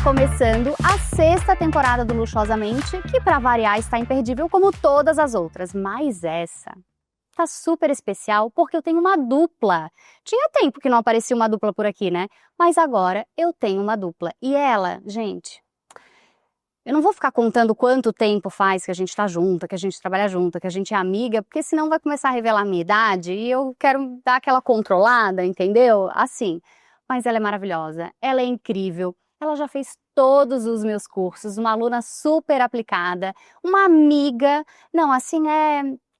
começando a 6ª temporada do Luxuosamente, que para variar está imperdível como todas as outras, mas essa tá super especial porque eu tenho uma dupla. Tinha tempo que não aparecia uma dupla por aqui, né? Mas agora eu tenho uma dupla. E ela, gente, eu não vou ficar contando quanto tempo faz que a gente tá junta, que a gente trabalha junta, que a gente é amiga, porque senão vai começar a revelar a minha idade e eu quero dar aquela controlada, entendeu? Assim. Mas ela é maravilhosa, ela é incrível, ela já fez todos os meus cursos, uma aluna super aplicada, uma amiga, não, assim,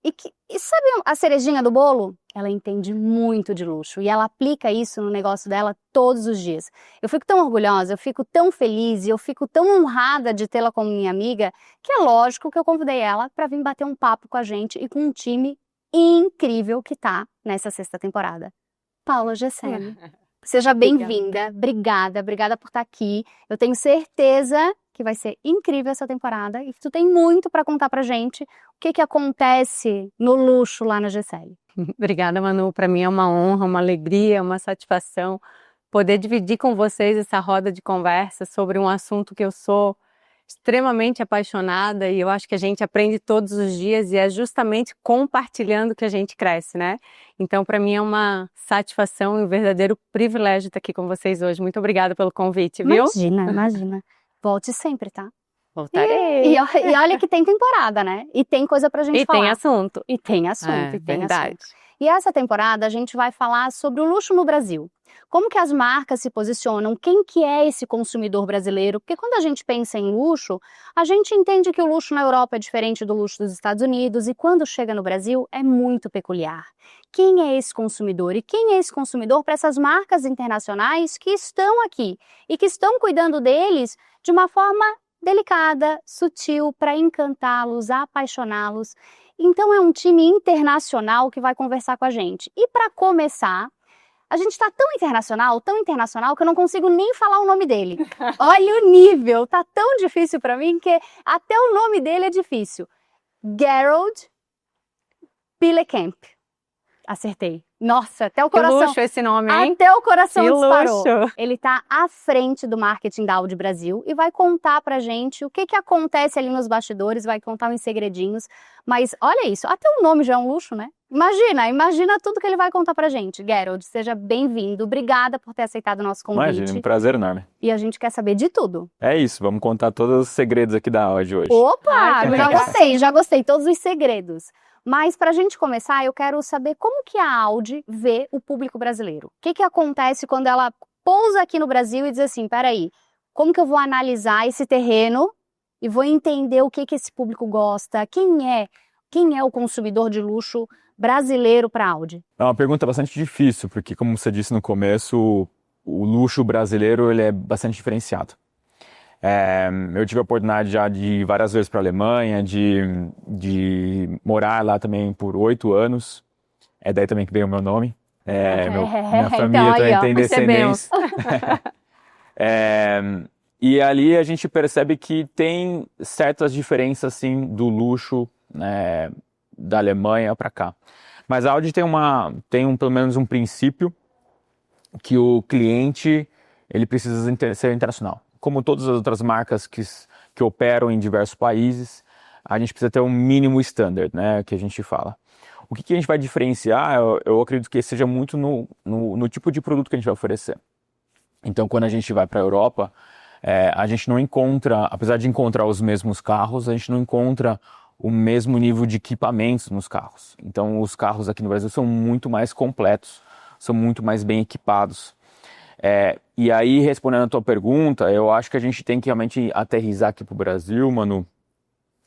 E sabe a cerejinha do bolo? Ela entende muito de luxo e ela aplica isso no negócio dela todos os dias. Eu fico tão orgulhosa, eu fico tão feliz e eu fico tão honrada de tê-la como minha amiga, que é lógico que eu convidei ela para vir bater um papo com a gente e com um time incrível que tá nessa 6ª temporada. Paula Gesselli. Seja bem-vinda, obrigada por estar aqui. Eu tenho certeza que vai ser incrível essa temporada e tu tem muito para contar pra gente o que acontece no luxo lá na Gesselli. Obrigada, Manu. Para mim é uma honra, uma alegria, uma satisfação poder dividir com vocês essa roda de conversa sobre um assunto que eu sou extremamente apaixonada e eu acho que a gente aprende todos os dias e é justamente compartilhando que a gente cresce, né? Então, para mim é uma satisfação e um verdadeiro privilégio estar aqui com vocês hoje. Muito obrigada pelo convite, viu? Imagina. Volte sempre, tá? Voltarei. E olha que tem temporada, né? E tem coisa pra gente falar. E tem assunto. E tem assunto, É, e tem verdade. assunto. E essa temporada a gente vai falar sobre o luxo no Brasil. Como que as marcas se posicionam, quem que é esse consumidor brasileiro? Porque quando a gente pensa em luxo, a gente entende que o luxo na Europa é diferente do luxo dos Estados Unidos e quando chega no Brasil é muito peculiar. Quem é esse consumidor? E quem é esse consumidor para essas marcas internacionais que estão aqui e que estão cuidando deles de uma forma delicada, sutil, para encantá-los, apaixoná-los. Então é um time internacional que vai conversar com a gente. E para começar, a gente está tão internacional que eu não consigo nem falar o nome dele. Olha o nível, tá tão difícil para mim que até o nome dele é difícil. Gerald Pilekamp. Acertei. Nossa, até o coração. Que luxo esse nome, hein? Até o coração que disparou. Luxo. Ele tá à frente do marketing da Audi Brasil e vai contar pra gente o que acontece ali nos bastidores, vai contar uns segredinhos. Mas olha isso, até o nome já é um luxo, né? Imagina tudo que ele vai contar pra gente. Gerald, seja bem-vindo. Obrigada por ter aceitado o nosso convite. Imagina, um prazer enorme. E a gente quer saber de tudo. É isso, vamos contar todos os segredos aqui da Audi hoje. Opa, já gostei, todos os segredos. Mas para a gente começar, eu quero saber como que a Audi vê o público brasileiro. O que acontece quando ela pousa aqui no Brasil e diz assim, peraí, como que eu vou analisar esse terreno e vou entender o que esse público gosta? Quem é o consumidor de luxo brasileiro para a Audi? É uma pergunta bastante difícil, porque como você disse no começo, o luxo brasileiro ele é bastante diferenciado. Eu tive a oportunidade já de ir várias vezes para a Alemanha, de morar lá também por 8 anos. É daí também que veio o meu nome. Minha família então, também tem descendência. E ali a gente percebe que tem certas diferenças assim, do luxo da Alemanha para cá. Mas a Audi tem pelo menos um princípio que o cliente ele precisa ser internacional. Como todas as outras marcas que operam em diversos países, a gente precisa ter um mínimo standard, né, que a gente fala. O que a gente vai diferenciar, eu acredito que seja muito no tipo de produto que a gente vai oferecer. Então, quando a gente vai para a Europa, a gente não encontra, apesar de encontrar os mesmos carros, a gente não encontra o mesmo nível de equipamentos nos carros. Então, os carros aqui no Brasil são muito mais completos, são muito mais bem equipados. E aí, respondendo a tua pergunta, eu acho que a gente tem que realmente aterrissar aqui para o Brasil, Manu,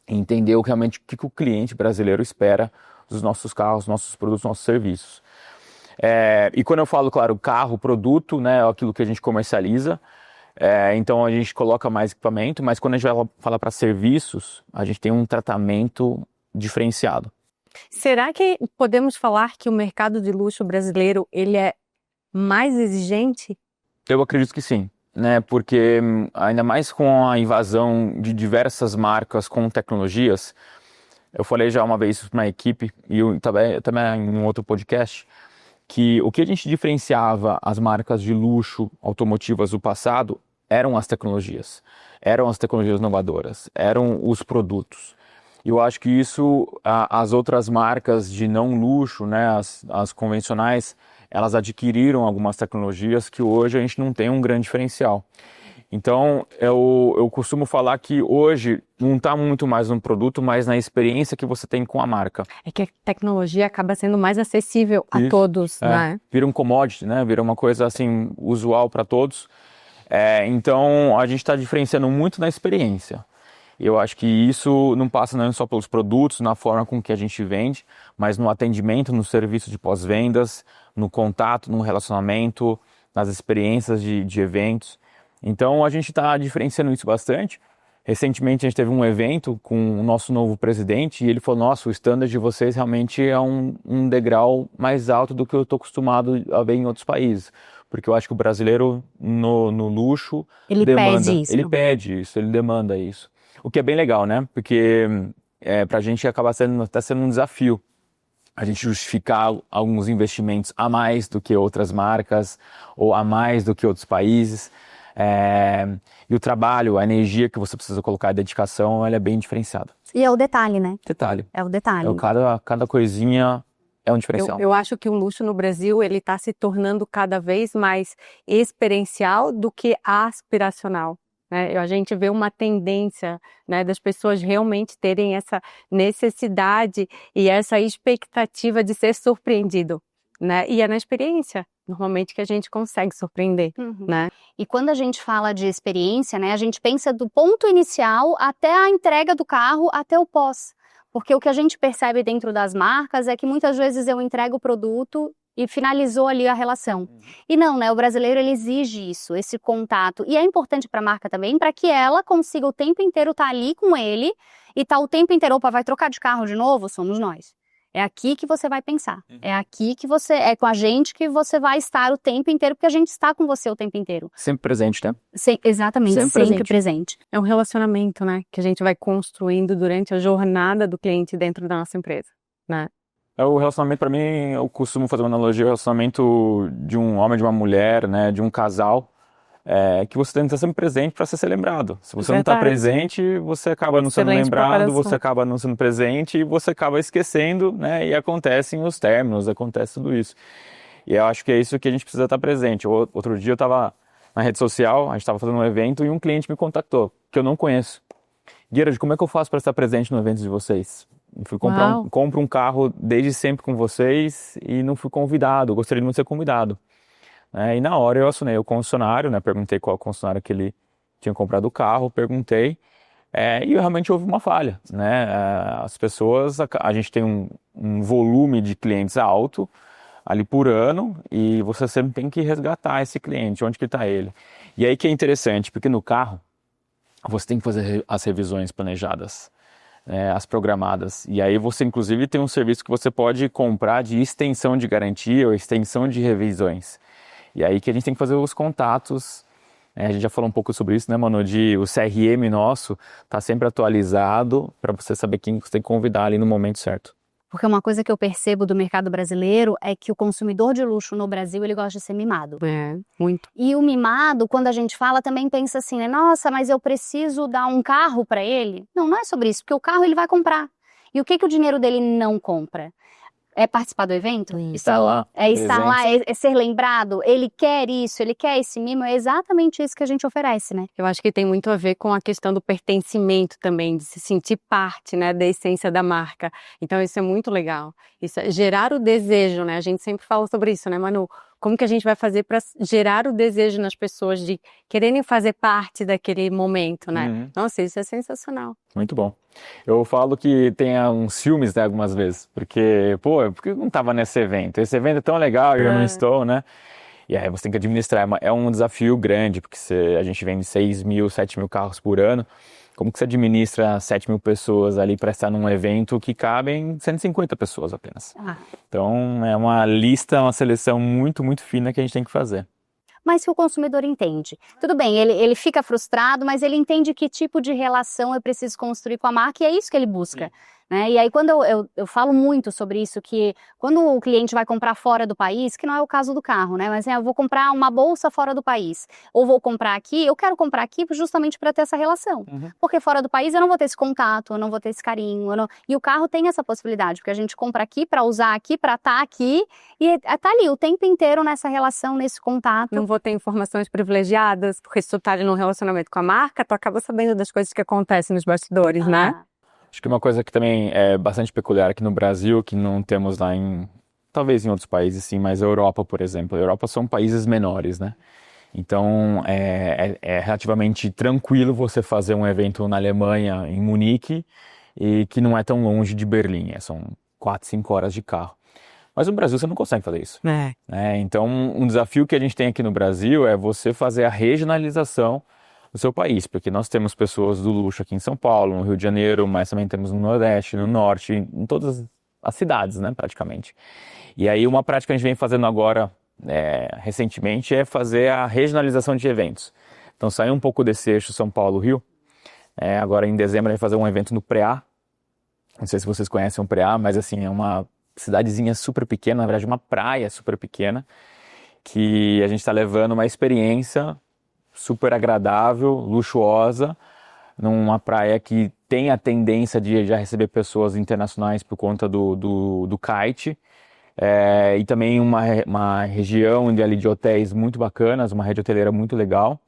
e entender realmente o que o cliente brasileiro espera dos nossos carros, nossos produtos, nossos serviços. E quando eu falo, claro, carro, produto, né, é aquilo que a gente comercializa, então a gente coloca mais equipamento, mas quando a gente vai falar para serviços, a gente tem um tratamento diferenciado. Será que podemos falar que o mercado de luxo brasileiro ele é mais exigente? Eu acredito que sim, né? Porque ainda mais com a invasão de diversas marcas com tecnologias, eu falei já uma vez para uma equipe, e eu também em um outro podcast, que o que a gente diferenciava as marcas de luxo automotivas do passado eram as tecnologias inovadoras, eram os produtos. E eu acho que isso, as outras marcas de não luxo, né, as convencionais, elas adquiriram algumas tecnologias que hoje a gente não tem um grande diferencial. Então, eu costumo falar que hoje não está muito mais no produto, mas na experiência que você tem com a marca. É que a tecnologia acaba sendo mais acessível a todos, né? Vira um commodity, né? Vira uma coisa assim usual para todos. Então, a gente está diferenciando muito na experiência. Eu acho que isso não passa não só pelos produtos, na forma com que a gente vende, mas no atendimento, no serviço de pós-vendas, no contato, no relacionamento, nas experiências de eventos. Então a gente está diferenciando isso bastante. Recentemente a gente teve um evento com o nosso novo presidente e ele falou, nossa, o standard de vocês realmente é um degrau mais alto do que eu estou acostumado a ver em outros países. Porque eu acho que o brasileiro no luxo Ele pede isso. Ele pede isso, ele demanda isso. O que é bem legal, né? Porque para a gente acaba até sendo um desafio a gente justificar alguns investimentos a mais do que outras marcas ou a mais do que outros países. E o trabalho, a energia que você precisa colocar, a dedicação, ela é bem diferenciada. E é o detalhe, né? Detalhe. É o detalhe. Cada coisinha é um diferencial. Eu acho que o luxo no Brasil, ele está se tornando cada vez mais experiencial do que aspiracional. Né? A gente vê uma tendência, né, das pessoas realmente terem essa necessidade e essa expectativa de ser surpreendido. Né? E é na experiência, normalmente, que a gente consegue surpreender, né? E quando a gente fala de experiência, né, a gente pensa do ponto inicial até a entrega do carro, até o pós. Porque o que a gente percebe dentro das marcas é que muitas vezes eu entrego o produto e finalizou ali a relação. E não, né, o brasileiro ele exige isso, esse contato. E é importante para a marca também, para que ela consiga o tempo inteiro estar ali com ele e estar o tempo inteiro, opa, vai trocar de carro de novo? Somos nós. É aqui que você vai pensar, é aqui que é com a gente que você vai estar o tempo inteiro, porque a gente está com você o tempo inteiro. Sempre presente, né? Exatamente, sempre presente. É um relacionamento, né, que a gente vai construindo durante a jornada do cliente dentro da nossa empresa, né? O relacionamento, para mim, eu costumo fazer uma analogia, o relacionamento de um homem e de uma mulher, né, de um casal, que você tem que estar sempre presente para ser lembrado. Se você não está presente, você acaba não sendo lembrado, você acaba não sendo presente e você acaba esquecendo, né? E acontecem os términos, acontece tudo isso. E eu acho que é isso que a gente precisa estar presente. Outro dia eu estava na rede social, a gente estava fazendo um evento e um cliente me contactou, que eu não conheço. Gerard, como é que eu faço para estar presente no evento de vocês? Eu fui compro um carro desde sempre com vocês e não fui convidado, gostaria de não ser convidado. E na hora eu acionei o concessionário, né, perguntei qual concessionário que ele tinha comprado o carro, perguntei, e realmente houve uma falha, né? As pessoas, a gente tem um volume de clientes alto ali por ano e você sempre tem que resgatar esse cliente, onde que está ele. E aí que é interessante, porque no carro você tem que fazer as revisões planejadas, as programadas, e aí você inclusive tem um serviço que você pode comprar de extensão de garantia ou extensão de revisões. E aí que a gente tem que fazer os contatos, a gente já falou um pouco sobre isso, né, Manu, o CRM nosso tá sempre atualizado para você saber quem você tem que convidar ali no momento certo. Porque uma coisa que eu percebo do mercado brasileiro é que o consumidor de luxo no Brasil, ele gosta de ser mimado. Muito. E o mimado, quando a gente fala, também pensa assim, né, nossa, mas eu preciso dar um carro para ele? Não, não é sobre isso, porque o carro ele vai comprar. E o que o dinheiro dele não compra? É participar do evento? Estar lá. Estar lá, é ser lembrado. Ele quer isso, ele quer esse mimo. É exatamente isso que a gente oferece, né? Eu acho que tem muito a ver com a questão do pertencimento também, de se sentir parte, né, da essência da marca. Então isso é muito legal. Isso é gerar o desejo, né? A gente sempre fala sobre isso, né, Manu? Como que a gente vai fazer para gerar o desejo nas pessoas de quererem fazer parte daquele momento, né? Nossa, isso é sensacional. Muito bom. Eu falo que tem uns ciúmes, né, algumas vezes, porque, por que eu não estava nesse evento? Esse evento é tão legal e eu não estou, né? E aí você tem que administrar, é um desafio grande, porque a gente vende 6 mil, 7 mil carros por ano. Como que você administra 7 mil pessoas ali para estar num evento que cabem 150 pessoas apenas? Então é uma lista, uma seleção muito, muito fina que a gente tem que fazer. Mas que o consumidor entende. Tudo bem, ele fica frustrado, mas ele entende que tipo de relação eu preciso construir com a marca e é isso que ele busca. né? E aí quando eu falo muito sobre isso, que quando o cliente vai comprar fora do país, que não é o caso do carro, né? Mas eu vou comprar uma bolsa fora do país, ou vou comprar aqui, eu quero comprar aqui justamente para ter essa relação. Porque fora do país eu não vou ter esse contato, eu não vou ter esse carinho, e o carro tem essa possibilidade, porque a gente compra aqui para usar aqui, para estar aqui, e tá ali o tempo inteiro nessa relação, nesse contato. Não vou ter informações privilegiadas, porque se tu tá ali num relacionamento com a marca, tu acaba sabendo das coisas que acontecem nos bastidores, né? Acho que uma coisa que também é bastante peculiar aqui no Brasil, que não temos lá talvez em outros países sim, mas a Europa, por exemplo. A Europa são países menores, né? Então é relativamente tranquilo você fazer um evento na Alemanha, em Munique, e que não é tão longe de Berlim, são 4, 5 horas de carro. Mas no Brasil você não consegue fazer isso. Então um desafio que a gente tem aqui no Brasil é você fazer a regionalização do seu país, porque nós temos pessoas do luxo aqui em São Paulo, no Rio de Janeiro, mas também temos no Nordeste, no Norte, em todas as cidades, né, praticamente. E aí uma prática que a gente vem fazendo agora, recentemente, é fazer a regionalização de eventos. Então sair um pouco desse eixo São Paulo-Rio. Agora em dezembro a gente vai fazer um evento no Preá. Não sei se vocês conhecem o Preá, mas assim, é uma cidadezinha super pequena, na verdade uma praia super pequena, que a gente está levando uma experiência super agradável, luxuosa, numa praia que tem a tendência de já receber pessoas internacionais por conta do kite, e também uma região ali de hotéis muito bacanas, uma rede hoteleira muito legal.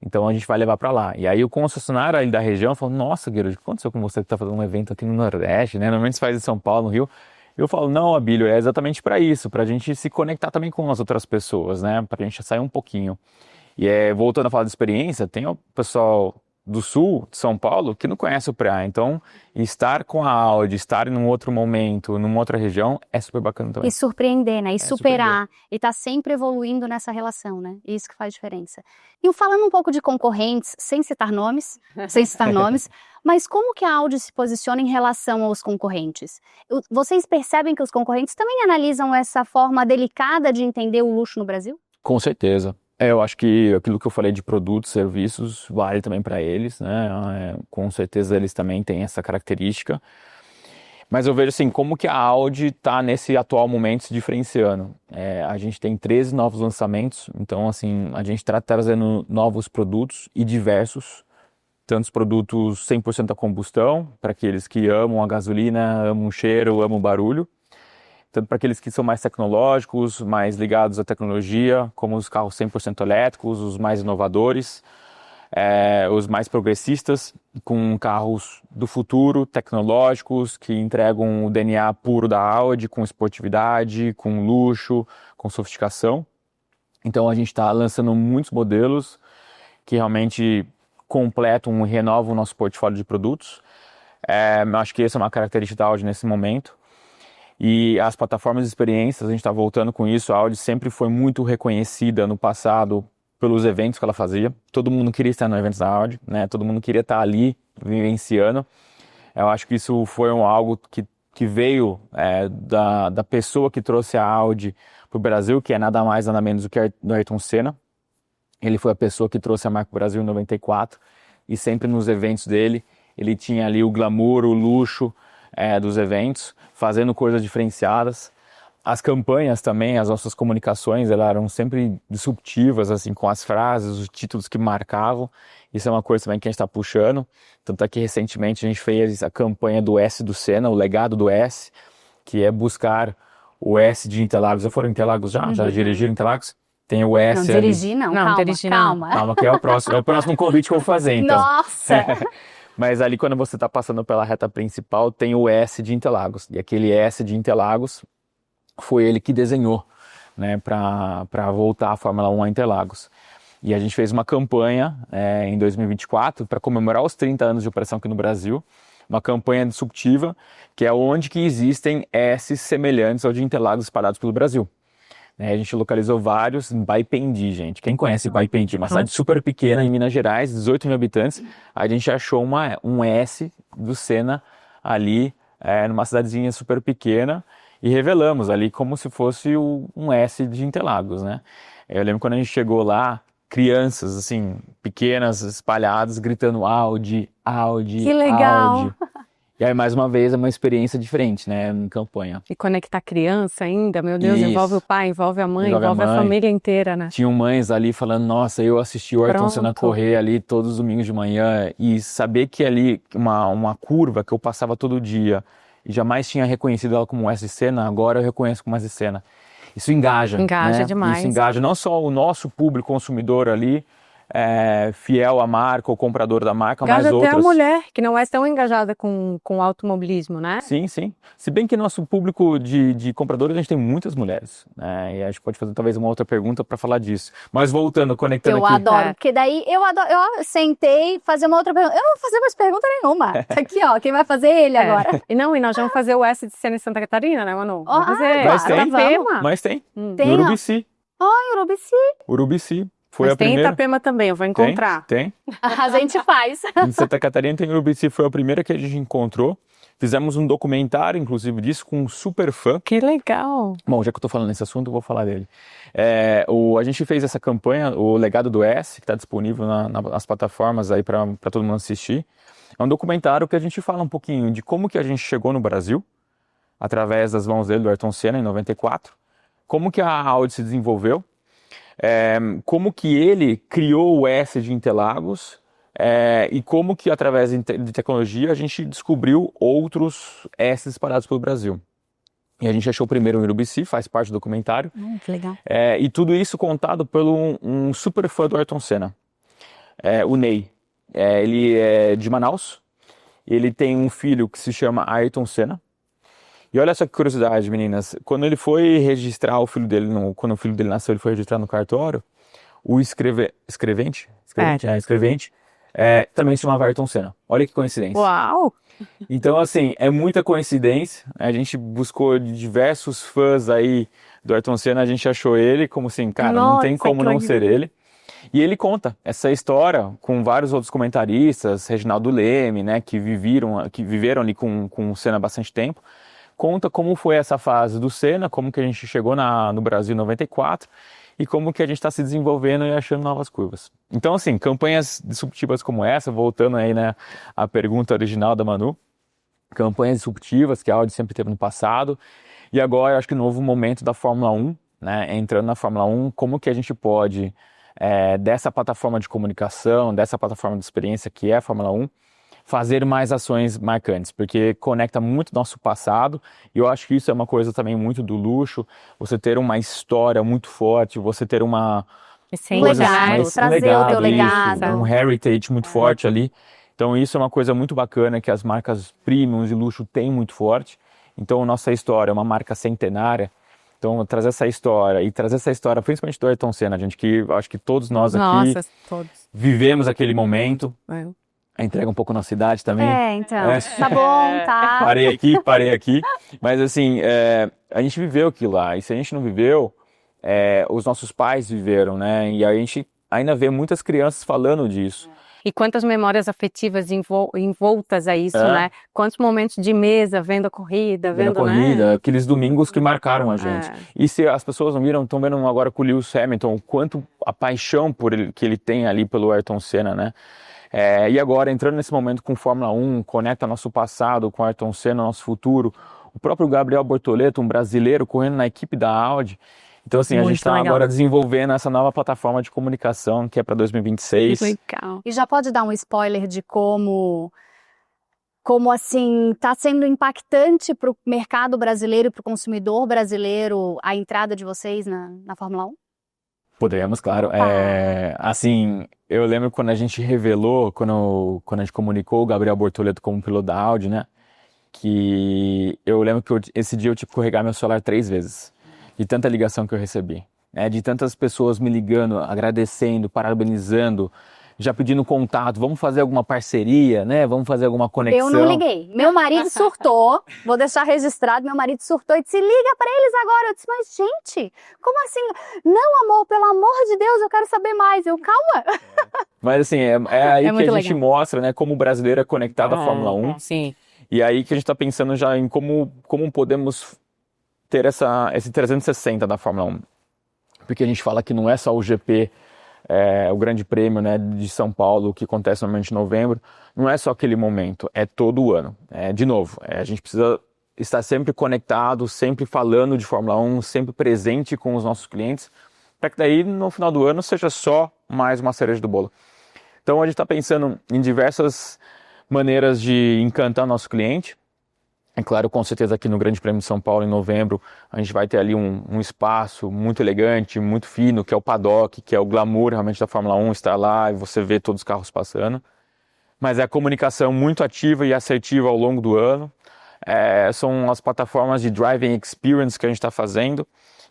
Então a gente vai levar para lá. E aí o concessionário ali da região falou: nossa, Guilherme, o que aconteceu com você que está fazendo um evento aqui no Nordeste, né? Normalmente você faz em São Paulo, no Rio. Eu falo: não, Abílio, é exatamente para isso, para a gente se conectar também com as outras pessoas, né? Para a gente sair um pouquinho. E voltando a falar de experiência, tem o pessoal do sul de São Paulo que não conhece o Preá. Então, estar com a Audi, estar em um outro momento, numa outra região, é super bacana também. E surpreender, né? E superar. E tá sempre evoluindo nessa relação, né? Isso que faz diferença. E falando um pouco de concorrentes, sem citar nomes, mas como que a Audi se posiciona em relação aos concorrentes? Vocês percebem que os concorrentes também analisam essa forma delicada de entender o luxo no Brasil? Com certeza. Eu acho que aquilo que eu falei de produtos, serviços, vale também para eles, né? Com certeza eles também têm essa característica. Mas eu vejo assim, como que a Audi está nesse atual momento se diferenciando. A gente tem 13 novos lançamentos, então assim, a gente está trazendo novos produtos e diversos. Tantos produtos 100% a combustão, para aqueles que amam a gasolina, amam o cheiro, amam o barulho. Tanto para aqueles que são mais tecnológicos, mais ligados à tecnologia, como os carros 100% elétricos, os mais inovadores, os mais progressistas, com carros do futuro, tecnológicos, que entregam o DNA puro da Audi, com esportividade, com luxo, com sofisticação. Então a gente está lançando muitos modelos que realmente completam e renovam o nosso portfólio de produtos. Acho que essa é uma característica da Audi nesse momento. E as plataformas de experiências, a gente está voltando com isso. A Audi sempre foi muito reconhecida no passado pelos eventos que ela fazia. Todo mundo queria estar no evento da Audi, né? Todo mundo queria estar ali vivenciando. Eu acho que isso foi algo que veio da pessoa que trouxe a Audi para o Brasil, que é nada mais, nada menos do que o Ayrton Senna. Ele foi a pessoa que trouxe a marca para o Brasil em 94, e sempre nos eventos dele, ele tinha ali o glamour, o luxo dos eventos, fazendo coisas diferenciadas. As campanhas também, as nossas comunicações, elas eram sempre disruptivas, assim, com as frases, os títulos que marcavam. Isso é uma coisa também que a gente está puxando. Tanto é que recentemente a gente fez a campanha do S do Senna, o legado do S, que é buscar o S de Interlagos. Já foram em Interlagos já? Já dirigiram Interlagos? Tem o S. Não, dirigir não, calma. Calma, que é o próximo convite que eu vou fazer, então. Nossa! Mas ali quando você está passando pela reta principal, tem o S de Interlagos. E aquele S de Interlagos foi ele que desenhou, né, para voltar a Fórmula 1 a Interlagos. E a gente fez uma campanha em 2024 para comemorar os 30 anos de operação aqui no Brasil. Uma campanha disruptiva, que é onde que existem S semelhantes ao de Interlagos espalhados pelo Brasil. A gente localizou vários em Baipendi, gente. Quem conhece Baipendi? Uma cidade super pequena em Minas Gerais, 18 mil habitantes. A gente achou um S do Senna ali, numa cidadezinha super pequena, e revelamos ali como se fosse um S de Interlagos, né? Eu lembro quando a gente chegou lá, crianças, assim, pequenas, espalhadas, gritando Audi, Audi, que legal. Audi. E aí, mais uma vez, é uma experiência diferente, né, em campanha. E conectar criança ainda, meu Deus, Isso. envolve o pai, envolve a mãe, Envolve a envolve a mãe. família inteira, né? Tinham mães ali falando, nossa, eu assisti o Ayrton Senna Pronto. correr ali todos os domingos de manhã e saber que ali uma curva que eu passava todo dia e jamais tinha reconhecido ela como Wesley Senna, agora eu reconheço como Wesley Senna. Isso engaja, Engaja né? demais. Isso engaja não só o nosso público consumidor ali, fiel à marca, o comprador da marca, mas Engaja até a outras. mulher, que não é tão engajada com o automobilismo, né? Sim, sim. Se bem que nosso público de compradores, a gente tem muitas mulheres, né? E a gente pode fazer talvez uma outra pergunta para falar disso. Mas voltando, conectando Eu aqui. adoro, porque daí eu sentei fazer uma outra pergunta. Eu não vou fazer mais pergunta nenhuma. Tá aqui, ó, quem vai fazer ele agora? E nós vamos fazer o S de Senna em Santa Catarina, né, Manu? Ah, Vamos fazer. Mas Tá tem. tema. Mas tem. Tem, No ó. Urubici. Ai, Urubici. Urubici. Foi Mas a tem em primeira. Itapema também, eu vou encontrar. Tem. A gente faz. Em Santa Catarina tem Urubici, foi a primeira que a gente encontrou. Fizemos um documentário, inclusive, disso, com um super fã. Que legal. Bom, já que eu tô falando nesse assunto, eu vou falar dele. A gente fez essa campanha, o Legado do S, que está disponível nas plataformas aí para todo mundo assistir. É um documentário que a gente fala um pouquinho de como que a gente chegou no Brasil, através das mãos dele, do Ayrton Senna, em 94. Como que a Audi se desenvolveu. Como que ele criou o S de Interlagos e como que através de tecnologia a gente descobriu outros S espalhados pelo Brasil. E a gente achou o primeiro em Urubici, faz parte do documentário. Que legal. E tudo isso contado por um super fã do Ayrton Senna, o Ney. Ele é de Manaus, ele tem um filho que se chama Ayrton Senna. E olha só que curiosidade, meninas. Quando ele foi registrar o filho dele, quando o filho dele nasceu, ele foi registrar no cartório, o escrevente também se chamava Ayrton Senna. Olha que coincidência. Uau! Então, assim, é muita coincidência. A gente buscou diversos fãs aí do Ayrton Senna, a gente achou ele como assim, cara, não tem Nossa, como que não ser legal. ele. E ele conta essa história com vários outros comentaristas, Reginaldo Leme, né, que viveram ali com o Senna há bastante tempo. Conta como foi essa fase do Senna, como que a gente chegou no Brasil em 94 e como que a gente está se desenvolvendo e achando novas curvas. Então, assim, campanhas disruptivas como essa, voltando aí, né, à pergunta original da Manu, campanhas disruptivas que a Audi sempre teve no passado e agora acho que no novo momento da Fórmula 1, né, entrando na Fórmula 1, como que a gente pode, dessa plataforma de comunicação, dessa plataforma de experiência que é a Fórmula 1, fazer mais ações marcantes, porque conecta muito nosso passado, e eu acho que isso é uma coisa também muito do luxo, você ter uma história muito forte, você ter uma Essência, Legado, né? trazer o teu legado. um heritage muito forte ali. Então isso é uma coisa muito bacana que as marcas premium de luxo têm muito forte. Então nossa história é uma marca centenária. Então trazer essa história, principalmente do Ayrton Senna, gente, que acho que todos nós aqui Nossa, todos. vivemos aquele momento. É. Entrega um pouco nossa idade também. Então. É. Tá bom, tá. Parei aqui. Mas assim, a gente viveu aquilo lá. E se a gente não viveu, os nossos pais viveram, né? E a gente ainda vê muitas crianças falando disso. E quantas memórias afetivas envoltas a isso, né? Quantos momentos de mesa, vendo a corrida, Vendo a corrida, né? aqueles domingos que marcaram a gente. E se as pessoas não viram, estão vendo agora com o Lewis Hamilton, o quanto a paixão que ele tem ali pelo Ayrton Senna, né? E agora, entrando nesse momento com Fórmula 1, conecta nosso passado com Ayrton Senna, nosso futuro. O próprio Gabriel Bortoleto, um brasileiro, correndo na equipe da Audi. Então, assim, a gente está agora desenvolvendo essa nova plataforma de comunicação que é para 2026. Que legal. E já pode dar um spoiler de como assim, está sendo impactante para o mercado brasileiro e para o consumidor brasileiro a entrada de vocês na Fórmula 1? Podemos, claro. Assim, eu lembro quando a gente revelou, quando a gente comunicou o Gabriel Bortoleto como piloto da Audi, né? Que eu lembro que esse dia eu tive que carregar meu celular 3 vezes, de tanta ligação que eu recebi. De tantas pessoas me ligando, agradecendo, parabenizando, já pedindo contato, vamos fazer alguma parceria, né? Vamos fazer alguma conexão. Eu não liguei. Meu marido surtou, vou deixar registrado, meu marido surtou e disse, liga pra eles agora. Eu disse, mas gente, como assim? Não, amor, pelo amor de Deus, eu quero saber mais. Eu, calma. Mas assim, é aí que a gente legal. mostra, né, como o brasileiro é conectado à Fórmula 1. Sim. E aí que a gente está pensando já em como podemos ter esse 360 da Fórmula 1. Porque a gente fala que não é só o GP o Grande Prêmio, né, de São Paulo, que acontece normalmente em novembro, não é só aquele momento, é todo o ano. De novo, a gente precisa estar sempre conectado, sempre falando de Fórmula 1, sempre presente com os nossos clientes, para que daí no final do ano seja só mais uma cereja do bolo. Então a gente está pensando em diversas maneiras de encantar nosso cliente. É claro, com certeza aqui no Grande Prêmio de São Paulo, em novembro, a gente vai ter ali um espaço muito elegante, muito fino, que é o paddock, que é o glamour realmente da Fórmula 1, estar lá e você ver todos os carros passando. Mas é a comunicação muito ativa e assertiva ao longo do ano. São as plataformas de driving experience que a gente está fazendo,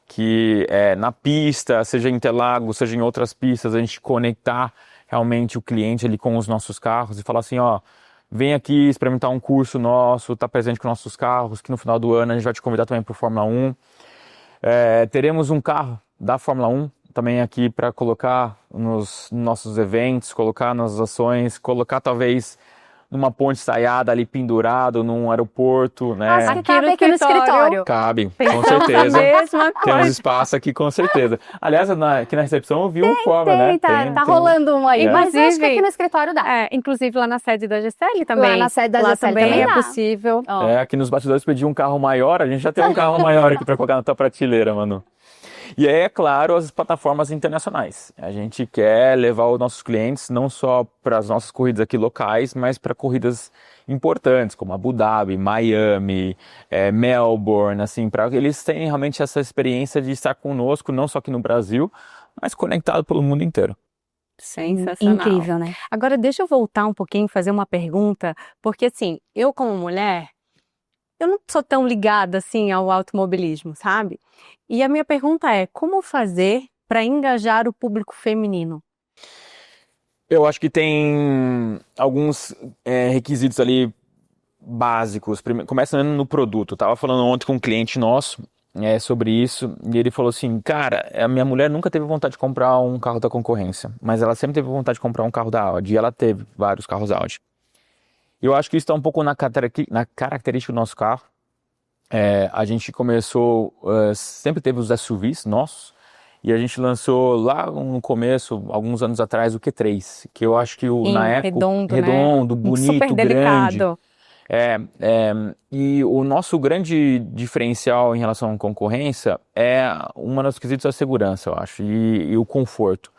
que na pista, seja em Interlagos, seja em outras pistas, a gente conectar realmente o cliente ali com os nossos carros e falar assim, ó, vem aqui experimentar um curso nosso, tá presente com nossos carros, que no final do ano a gente vai te convidar também para o Fórmula 1. Teremos um carro da Fórmula 1 também aqui para colocar nos nossos eventos, colocar nas ações, colocar talvez numa ponte estaiada ali pendurado num aeroporto, né? Acho que cabe aqui no escritório. Cabe, com Pensamos certeza. a mesma Temos coisa. espaço aqui, com certeza. Aliás, aqui na recepção eu vi um forma, né? Tá rolando um aí, mas eu acho que Inclusive- aqui no escritório dá. Inclusive lá na sede da GCL também. Lá na sede da Lá GCL também também é dá. possível. Ó. Aqui nos bastidores pedi um carro maior, a gente já tem um carro maior aqui para colocar na tua prateleira, Manu. E aí, é claro, as plataformas internacionais. A gente quer levar os nossos clientes não só para as nossas corridas aqui locais, mas para corridas importantes, como Abu Dhabi, Miami, Melbourne, assim, para que eles tenham realmente essa experiência de estar conosco, não só aqui no Brasil, mas conectado pelo mundo inteiro. Sensacional. Incrível, né? Agora deixa eu voltar um pouquinho e fazer uma pergunta, porque assim, eu como mulher, eu não sou tão ligada assim ao automobilismo, sabe? E a minha pergunta é, como fazer para engajar o público feminino? Eu acho que tem alguns requisitos ali básicos. Começando no produto. Eu tava falando ontem com um cliente nosso sobre isso, e ele falou assim, cara, a minha mulher nunca teve vontade de comprar um carro da concorrência, mas ela sempre teve vontade de comprar um carro da Audi, e ela teve vários carros Audi. Eu acho que isso está um pouco na característica do nosso carro. A gente começou, sempre teve os SUVs nossos, e a gente lançou lá no começo, alguns anos atrás, o Q3, que eu acho que na época, redondo, né? bonito, Super grande. delicado. E o nosso grande diferencial em relação à concorrência é uma dos quesitos da segurança, eu acho, e o conforto.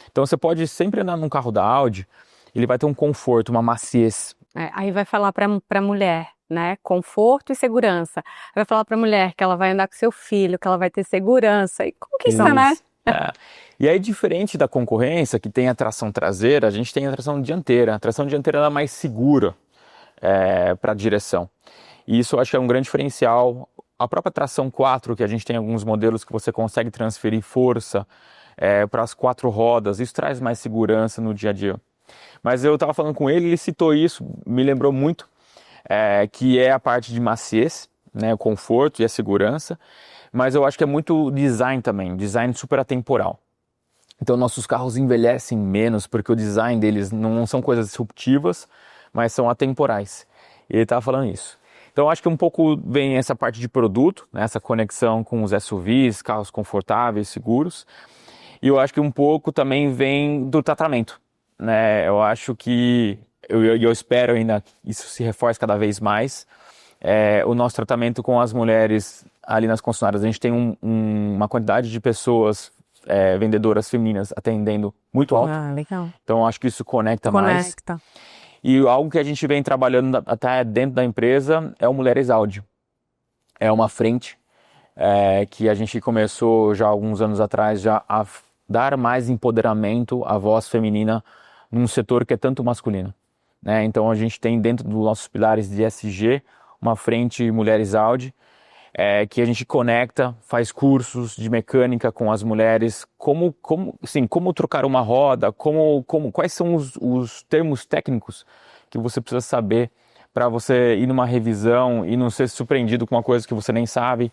Então você pode sempre andar num carro da Audi, ele vai ter um conforto, uma maciez. Aí vai falar para mulher, né? Conforto e segurança. Vai falar para mulher que ela vai andar com seu filho, que ela vai ter segurança. E conquista, né? E aí, diferente da concorrência, que tem a tração traseira, a gente tem a tração dianteira. A tração dianteira ela é mais segura para a direção. E isso eu acho que é um grande diferencial. A própria tração 4, que a gente tem alguns modelos que você consegue transferir força para as 4 rodas, isso traz mais segurança no dia a dia. Mas eu estava falando com ele citou isso, me lembrou muito, que é a parte de maciez, né, o conforto e a segurança, mas eu acho que é muito design também, design super atemporal. Então nossos carros envelhecem menos porque o design deles não são coisas disruptivas, mas são atemporais. E ele estava falando isso. Então eu acho que um pouco vem essa parte de produto, né, essa conexão com os SUVs, carros confortáveis, seguros, e eu acho que um pouco também vem do tratamento. Né, eu acho que, eu espero ainda que isso se reforce cada vez mais, o nosso tratamento com as mulheres ali nas concessionárias. A gente tem uma quantidade de pessoas, vendedoras femininas atendendo muito alta, Legal. então eu acho que isso conecta mais. E algo que a gente vem trabalhando até dentro da empresa é o Mulheres Audi. É uma frente que a gente começou já há alguns anos atrás já a dar mais empoderamento à voz feminina num setor que é tanto masculino, né? Então a gente tem dentro dos nossos pilares de ESG uma frente Mulheres Audi, que a gente conecta, faz cursos de mecânica com as mulheres, como trocar uma roda, quais são os termos técnicos que você precisa saber para você ir numa revisão e não ser surpreendido com uma coisa que você nem sabe.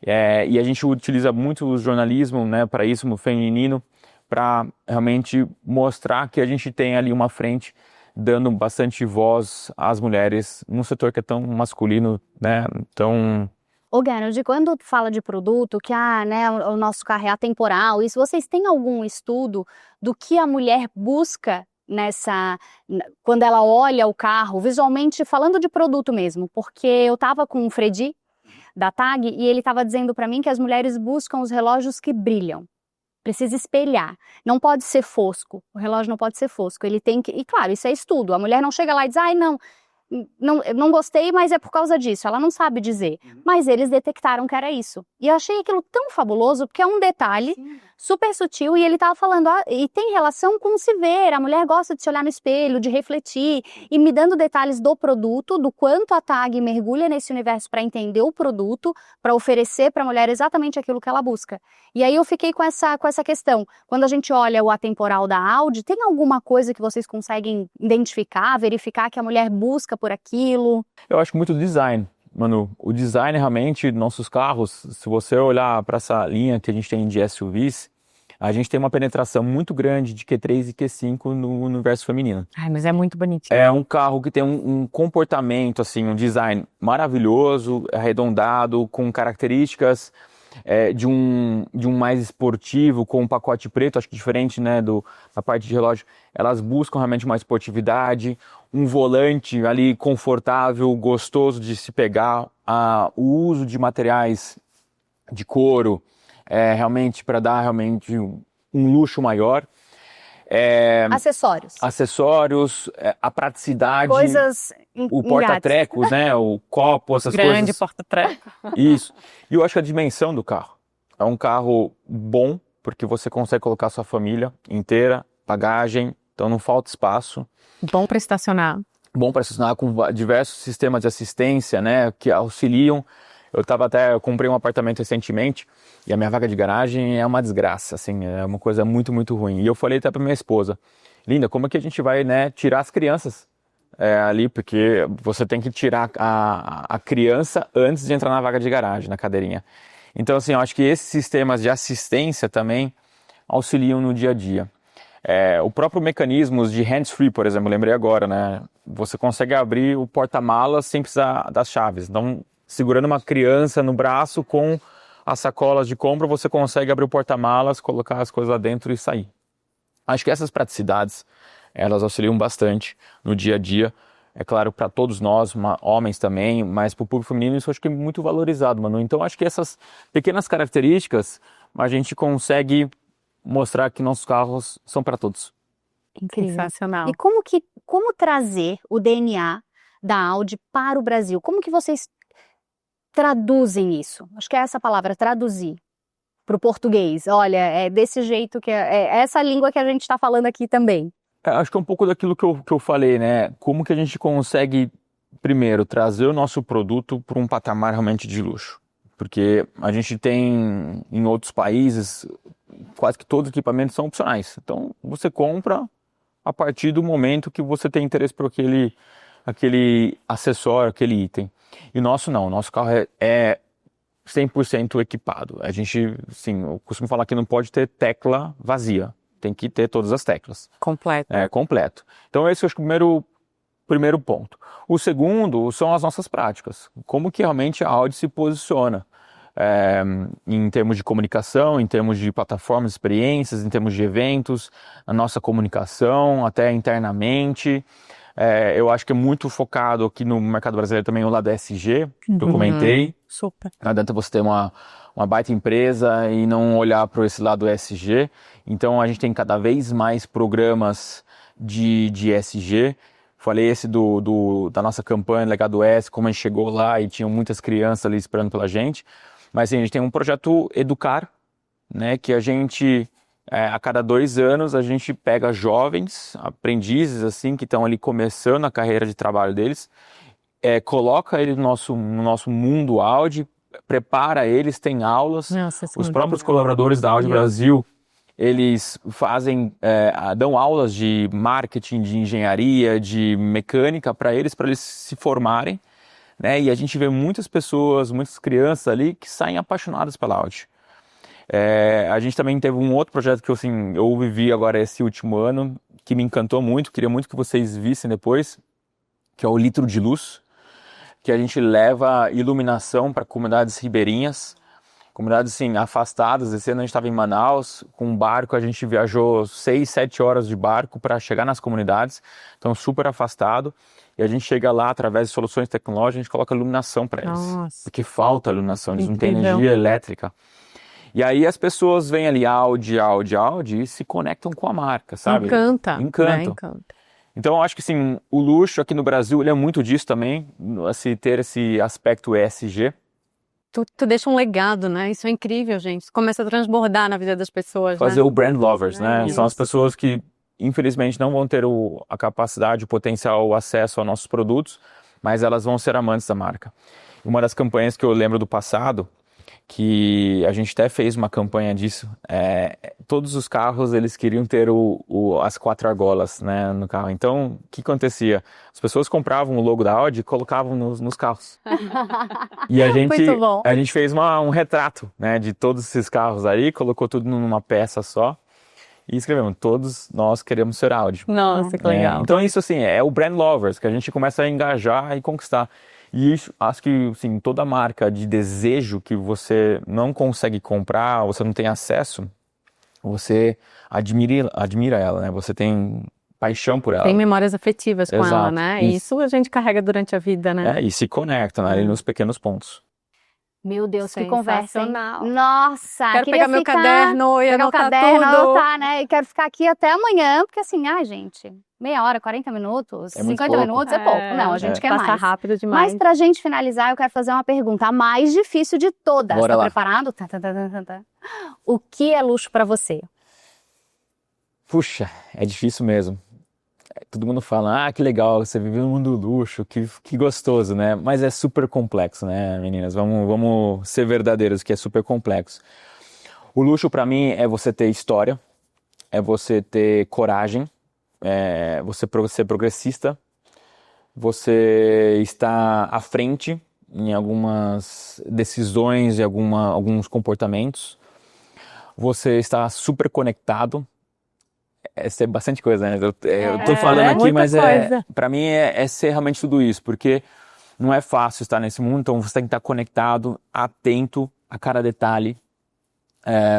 E a gente utiliza muito o jornalismo, né, para isso, no feminino, para realmente mostrar que a gente tem ali uma frente dando bastante voz às mulheres num setor que é tão masculino, né, tão... Ô, Gerald, quando fala de produto, que né, o nosso carro é atemporal, isso, vocês têm algum estudo do que a mulher busca quando ela olha o carro, visualmente falando de produto mesmo? Porque eu estava com o Fredi, da TAG, e ele estava dizendo para mim que as mulheres buscam os relógios que brilham. Precisa espelhar, não pode ser fosco, o relógio não pode ser fosco, ele tem que, e claro, isso é estudo, a mulher não chega lá e diz, ai não gostei, mas é por causa disso, ela não sabe dizer, mas eles detectaram que era isso, e eu achei aquilo tão fabuloso, porque é um detalhe super sutil, e ele estava falando, e tem relação com se ver, a mulher gosta de se olhar no espelho, de refletir, e me dando detalhes do produto, do quanto a TAG mergulha nesse universo para entender o produto, para oferecer para a mulher exatamente aquilo que ela busca. E aí eu fiquei com essa questão, quando a gente olha o atemporal da Audi, tem alguma coisa que vocês conseguem identificar, verificar que a mulher busca por aquilo? Eu acho muito design, Manu. O design realmente, nossos carros, se você olhar para essa linha que a gente tem de SUVs, a gente tem uma penetração muito grande de Q3 e Q5 no universo feminino. Ai, mas é muito bonitinho. É um carro que tem um comportamento, assim, um design maravilhoso, arredondado, com características de um mais esportivo, com um pacote preto, acho que diferente, né, da parte de relógio. Elas buscam realmente uma esportividade, um volante ali confortável, gostoso de se pegar, o uso de materiais de couro, realmente para dar realmente um luxo maior. Acessórios, a praticidade, coisas o porta-trecos, né, o copo, essas coisas. Grande porta-treco. Isso. E eu acho que a dimensão do carro é um carro bom, porque você consegue colocar sua família inteira, bagagem, então não falta espaço. Bom para estacionar. Bom para estacionar com diversos sistemas de assistência, né, que auxiliam. Eu comprei um apartamento recentemente e a minha vaga de garagem é uma desgraça, assim, é uma coisa muito, muito ruim. E eu falei até para minha esposa, linda, como é que a gente vai, né, tirar as crianças ali, porque você tem que tirar a criança antes de entrar na vaga de garagem, na cadeirinha. Então, assim, eu acho que esses sistemas de assistência também auxiliam no dia a dia. O próprio mecanismo de hands-free, por exemplo, lembrei agora, né, você consegue abrir o porta-malas sem precisar das chaves, então segurando uma criança no braço com as sacolas de compra, você consegue abrir o porta-malas, colocar as coisas lá dentro e sair. Acho que essas praticidades, elas auxiliam bastante no dia a dia. É claro, para todos nós, homens também, mas para o público feminino isso acho que é muito valorizado, Manu. Então acho que essas pequenas características a gente consegue mostrar que nossos carros são para todos. Incrível. Sensacional. E como trazer o DNA da Audi para o Brasil? Como que vocês traduzem isso? Acho que é essa palavra, traduzir, para o português. Olha, é desse jeito que é essa língua que a gente está falando aqui também. Acho que é um pouco daquilo que eu falei, né? Como que a gente consegue, primeiro, trazer o nosso produto para um patamar realmente de luxo? Porque a gente tem, em outros países, quase que todos os equipamentos são opcionais. Então, você compra a partir do momento que você tem interesse por aquele acessório, aquele item. E o nosso não, o nosso carro é 100% equipado. A gente, assim, eu costumo falar que não pode ter tecla vazia, tem que ter todas as teclas. Completo. Completo. Então esse eu acho que é o primeiro ponto. O segundo são as nossas práticas. Como que realmente a Audi se posiciona em termos de comunicação, em termos de plataformas, experiências, em termos de eventos, a nossa comunicação, até internamente. Eu acho que é muito focado aqui no mercado brasileiro também o lado SG, que eu comentei. Super. Não adianta você ter uma baita empresa e não olhar para esse lado SG. Então a gente tem cada vez mais programas de SG. Falei esse da nossa campanha Legado S, como a gente chegou lá e tinham muitas crianças ali esperando pela gente. Mas assim, a gente tem um projeto Educar, né, que a gente... a cada 2 anos a gente pega jovens, aprendizes assim, que estão ali começando a carreira de trabalho deles, coloca eles no nosso mundo Audi, prepara eles, tem aulas. Nossa, os próprios colaboradores da Audi Brasil, eles dão aulas de marketing, de engenharia, de mecânica para eles se formarem, né? E a gente vê muitas pessoas, muitas crianças ali que saem apaixonadas pela Audi. A gente também teve um outro projeto que eu vivi agora esse último ano, que me encantou muito, queria muito que vocês vissem depois, que é o Litro de Luz, que a gente leva iluminação para comunidades ribeirinhas, comunidades assim, afastadas. Esse ano a gente estava em Manaus, com um barco, a gente viajou 6, 7 horas de barco para chegar nas comunidades, então super afastado. E a gente chega lá, através de soluções tecnológicas, a gente coloca iluminação para eles. Nossa. Porque falta iluminação, eles não têm Incrível. energia elétrica. E aí as pessoas veem ali Audi e se conectam com a marca, sabe? Encanta. Encantam. Né? Encanta. Então eu acho que assim, o luxo aqui no Brasil, ele é muito disso também, assim, ter esse aspecto ESG. Tu deixa um legado, né? Isso é incrível, gente. Isso começa a transbordar na vida das pessoas, Fazer né? o brand lovers, né? Isso. São as pessoas que, infelizmente, não vão ter a capacidade, o potencial, o acesso aos nossos produtos, mas elas vão ser amantes da marca. Uma das campanhas que eu lembro do passado, que a gente até fez uma campanha disso, todos os carros eles queriam ter as 4 argolas, né, no carro. Então, o que acontecia? As pessoas compravam o logo da Audi e colocavam nos carros. E Muito bom. a gente fez um retrato, né, de todos esses carros aí, colocou tudo numa peça só e escrevemos: todos nós queremos ser Audi. Nossa, que legal. Então isso assim, é o brand lovers, que a gente começa a engajar e conquistar. E isso, acho que assim, toda marca de desejo que você não consegue comprar, você não tem acesso, você admira ela, né? Você tem paixão por ela. Tem memórias afetivas com Exato. ela, né? E isso a gente carrega durante a vida, né? E se conecta, né, ali nos pequenos pontos. Meu Deus, que conversa, hein? Sensacional. Nossa, Quero queria pegar meu ficar- caderno e pegar o anotar caderno, tudo. anotar, né? E quero ficar aqui até amanhã, porque assim, ai, gente, meia hora, 40 minutos, É muito 50 pouco. minutos é pouco. Não, a gente quer Passa mais. rápido demais. Mas pra gente finalizar, eu quero fazer uma pergunta, a mais difícil de todas. Bora Tá lá. preparado? Tá. O que é luxo pra você? Puxa, é difícil mesmo. Todo mundo fala, que legal, você vive no mundo do luxo, que gostoso, né? Mas é super complexo, né, meninas? Vamos ser verdadeiros, que é super complexo. O luxo, pra mim, é você ter história, é você ter coragem, é você ser progressista, você estar à frente em algumas decisões e alguns comportamentos, você estar super conectado. Essa é bastante coisa, né? Eu tô falando aqui, muita mas coisa. para mim é ser realmente tudo isso, porque não é fácil estar nesse mundo, então você tem que estar conectado, atento a cada detalhe,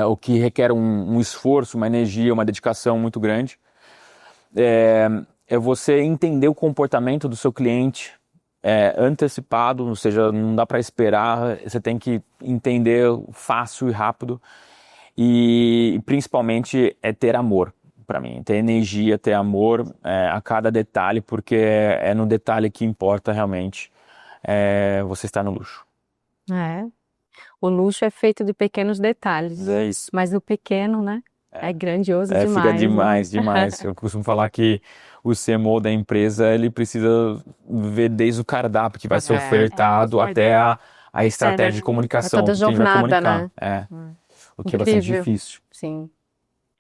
o que requer um esforço, uma energia, uma dedicação muito grande. É você entender o comportamento do seu cliente antecipado, ou seja, não dá para esperar, você tem que entender fácil e rápido, e principalmente é ter amor. Para mim, ter energia, ter amor a cada detalhe, porque é no detalhe que importa realmente você estar no luxo. O luxo é feito de pequenos detalhes, É isso. mas o pequeno, né, é grandioso demais. Fica né? demais. Eu costumo falar que o CMO da empresa, ele precisa ver desde o cardápio que vai ser ofertado até a estratégia de comunicação. toda que a gente vai jornada, comunicar. O que é bastante Incrível. difícil. Sim.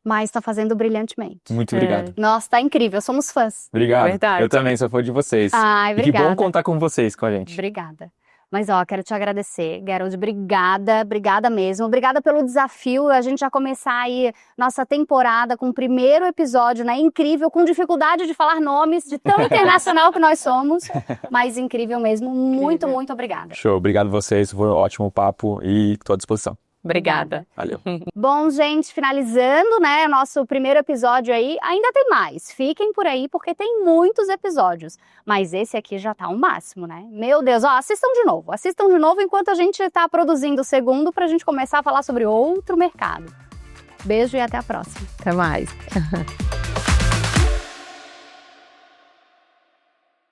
Mas tá fazendo brilhantemente. Muito obrigado. Nossa, tá incrível, somos fãs. Obrigado. Verdade. Eu também sou fã de vocês. Ai, E que obrigada. bom contar com vocês, com a gente. Obrigada. Mas ó, quero te agradecer, Gerald, obrigada mesmo. Obrigada pelo desafio, a gente já começar aí nossa temporada com o primeiro episódio, né? Incrível, com dificuldade de falar nomes, de tão internacional que nós somos, mas incrível mesmo. Muito, muito obrigada. Show, obrigado a vocês, foi um ótimo papo e estou à disposição. Obrigada. Valeu. Bom, gente, finalizando, né, nosso primeiro episódio aí, ainda tem mais. Fiquem por aí porque tem muitos episódios, mas esse aqui já tá o máximo, né? Meu Deus, ó, assistam de novo enquanto a gente tá produzindo o segundo pra gente começar a falar sobre outro mercado. Beijo e até a próxima. Até mais.